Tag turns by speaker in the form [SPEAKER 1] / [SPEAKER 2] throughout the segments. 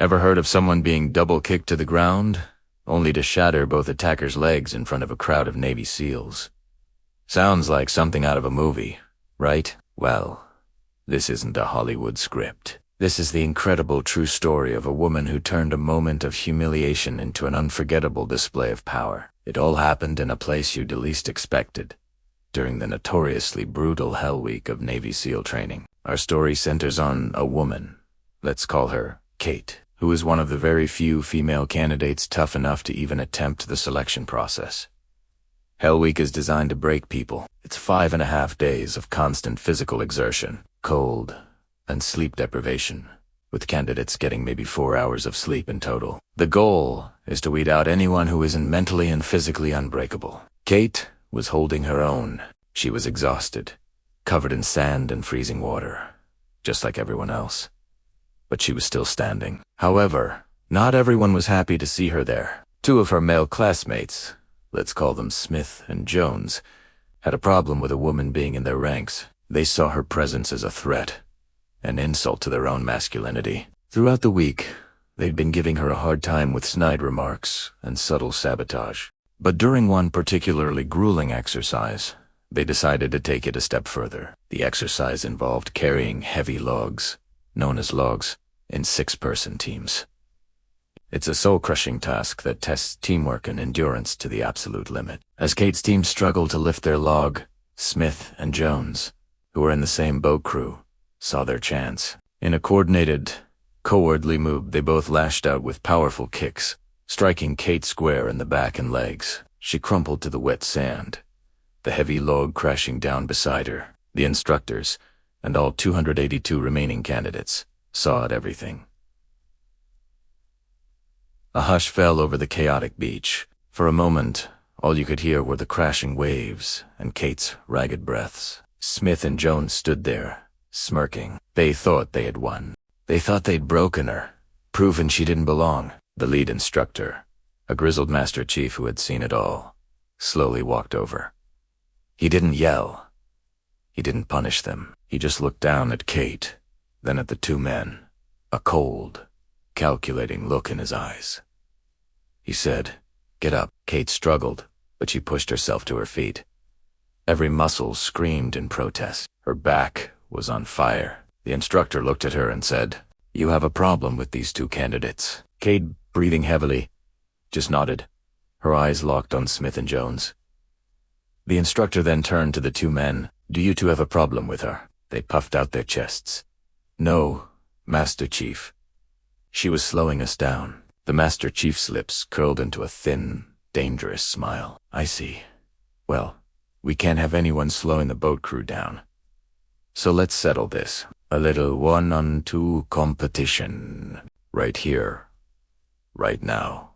[SPEAKER 1] Ever heard of someone being double-kicked to the ground, only to shatter both attackers' legs in front of a crowd of Navy SEALs? Sounds like something out of a movie, right? Well, this isn't a Hollywood script. This is the incredible true story of a woman who turned a moment of humiliation into an unforgettable display of power. It all happened in a place you'd least expected, during the notoriously brutal Hell Week of Navy SEAL training. Our story centers on a woman, let's call her Kate, who is one of the very few female candidates tough enough to even attempt the selection process. Hell Week is designed to break people. It's 5.5 days of constant physical exertion, cold, and sleep deprivation, with candidates getting maybe 4 hours of sleep in total. The goal is to weed out anyone who isn't mentally and physically unbreakable. Kate was holding her own. She was exhausted, covered in sand and freezing water, just like everyone else. But she was still standing. However, not everyone was happy to see her there. 2 of her male classmates, let's call them Smith and Jones, had a problem with a woman being in their ranks. They saw her presence as a threat, an insult to their own masculinity. Throughout the week, they'd been giving her a hard time with snide remarks and subtle sabotage. But during one particularly grueling exercise, they decided to take it a step further. The exercise involved carrying heavy logs, known as logs, in 6-person teams. It's a soul-crushing task that tests teamwork and endurance to the absolute limit. As Kate's team struggled to lift their log, Smith and Jones, who were in the same boat crew, saw their chance. In a coordinated, cowardly move, they both lashed out with powerful kicks, striking Kate square in the back and legs. She crumpled to the wet sand, the heavy log crashing down beside her. The instructors, and all 282 remaining candidates, saw everything. A hush fell over the chaotic beach. For a moment, all you could hear were the crashing waves and Kate's ragged breaths. Smith and Jones stood there, smirking. They thought they had won. They thought they'd broken her, proven she didn't belong. The lead instructor, a grizzled master chief who had seen it all, slowly walked over. He didn't yell. He didn't punish them. He just looked down at Kate, then at the 2 men, a cold, calculating look in his eyes. He said, "Get up." Kate struggled, but she pushed herself to her feet. Every muscle screamed in protest. Her back was on fire. The instructor looked at her and said, "You have a problem with these 2 candidates." Kate, breathing heavily, just nodded, her eyes locked on Smith and Jones. The instructor then turned to the 2 men. "Do you 2 have a problem with her?" They puffed out their chests. "No, Master Chief." She was slowing us down. The Master Chief's lips curled into a thin, dangerous smile. "I see. Well, we can't have anyone slowing the boat crew down. So let's settle this. A little 1-on-2 competition. Right here. Right now."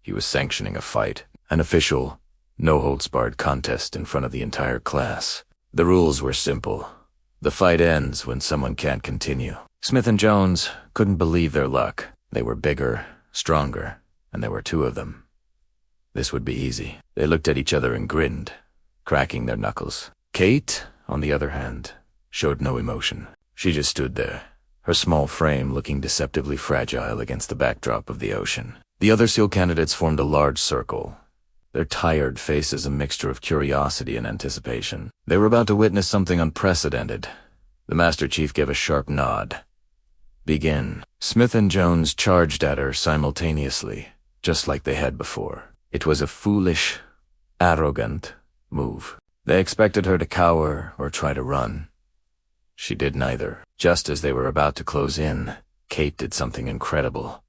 [SPEAKER 1] He was sanctioning a fight. An official, no-holds-barred contest in front of the entire class. The rules were simple. The fight ends when someone can't continue. Smith and Jones couldn't believe their luck. They were bigger, stronger, and there were 2 of them. This would be easy. They looked at each other and grinned, cracking their knuckles. Kate, on the other hand, showed no emotion. She just stood there, her small frame looking deceptively fragile against the backdrop of the ocean. The other SEAL candidates formed a large circle, their tired faces a mixture of curiosity and anticipation. They were about to witness something unprecedented. The Master Chief gave a sharp nod. "Begin." Smith and Jones charged at her simultaneously, just like they had before. It was a foolish, arrogant move. They expected her to cower or try to run. She did neither. Just as they were about to close in, Kate did something incredible.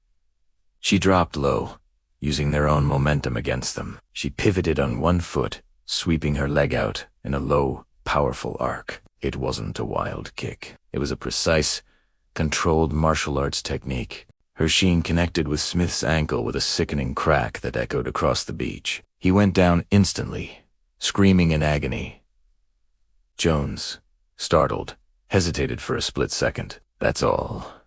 [SPEAKER 1] She dropped low, using their own momentum against them. She pivoted on 1 foot, sweeping her leg out in a low, powerful arc. It wasn't a wild kick. It was a precise, controlled martial arts technique. Her sheen connected with Smith's ankle with a sickening crack that echoed across the beach. He went down instantly, screaming in agony. Jones, startled, hesitated for a split second. That's all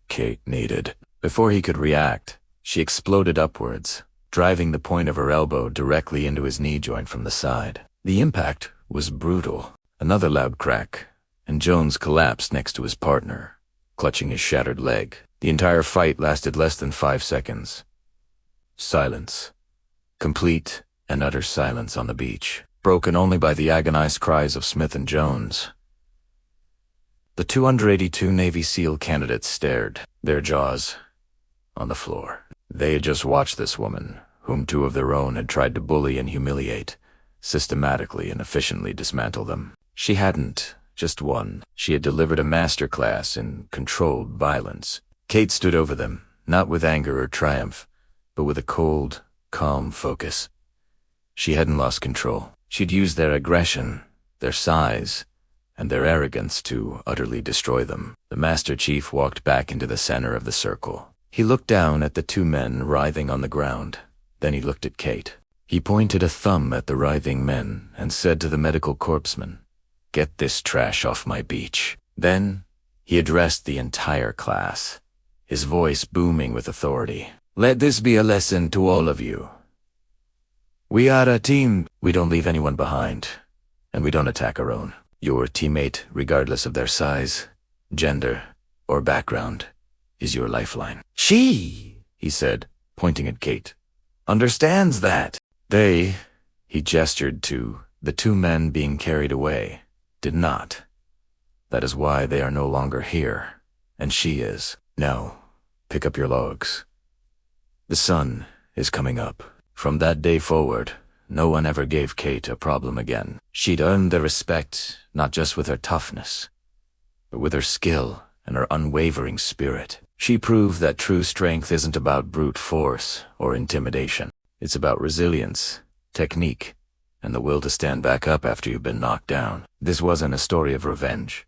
[SPEAKER 1] Kate needed. Before he could react, she exploded upwards, driving the point of her elbow directly into his knee joint from the side. The impact was brutal. Another loud crack, and Jones collapsed next to his partner, clutching his shattered leg. The entire fight lasted less than 5 seconds. Silence. Complete and utter silence on the beach, broken only by the agonized cries of Smith and Jones. The 282 Navy SEAL candidates stared, their jaws on the floor. They had just watched this woman, whom 2 of their own had tried to bully and humiliate, systematically and efficiently dismantle them. She hadn't just won. She had delivered a masterclass in controlled violence. Kate stood over them, not with anger or triumph, but with a cold, calm focus. She hadn't lost control. She'd used their aggression, their size, and their arrogance to utterly destroy them. The Master Chief walked back into the center of the circle. He looked down at the 2 men writhing on the ground. Then he looked at Kate. He pointed a thumb at the writhing men and said to the medical corpsman, "Get this trash off my beach." Then he addressed the entire class, his voice booming with authority. "Let this be a lesson to all of you. We are a team. We don't leave anyone behind, and we don't attack our own. Your teammate, regardless of their size, gender, or background, is your lifeline." "She," he said, pointing at Kate, "understands that." He gestured to the 2 men being carried away, did not. That is why they are no longer here, and she is. Now, pick up your logs. The sun is coming up. From that day forward, no one ever gave Kate a problem again. She'd earned their respect, not just with her toughness, but with her skill and her unwavering spirit. She proved that true strength isn't about brute force or intimidation. It's about resilience, technique, and the will to stand back up after you've been knocked down. This wasn't a story of revenge.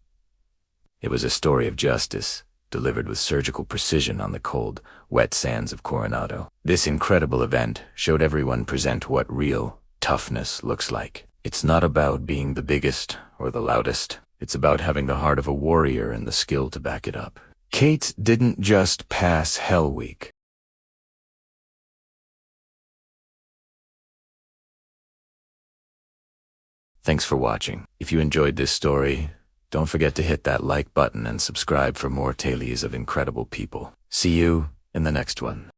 [SPEAKER 1] It was a story of justice, delivered with surgical precision on the cold, wet sands of Coronado. This incredible event showed everyone present what real toughness looks like. It's not about being the biggest or the loudest. It's about having the heart of a warrior and the skill to back it up. Kate didn't just pass Hell Week. Thanks for watching. If you enjoyed this story, don't forget to hit that like button and subscribe for more tales of incredible people. See you in the next one.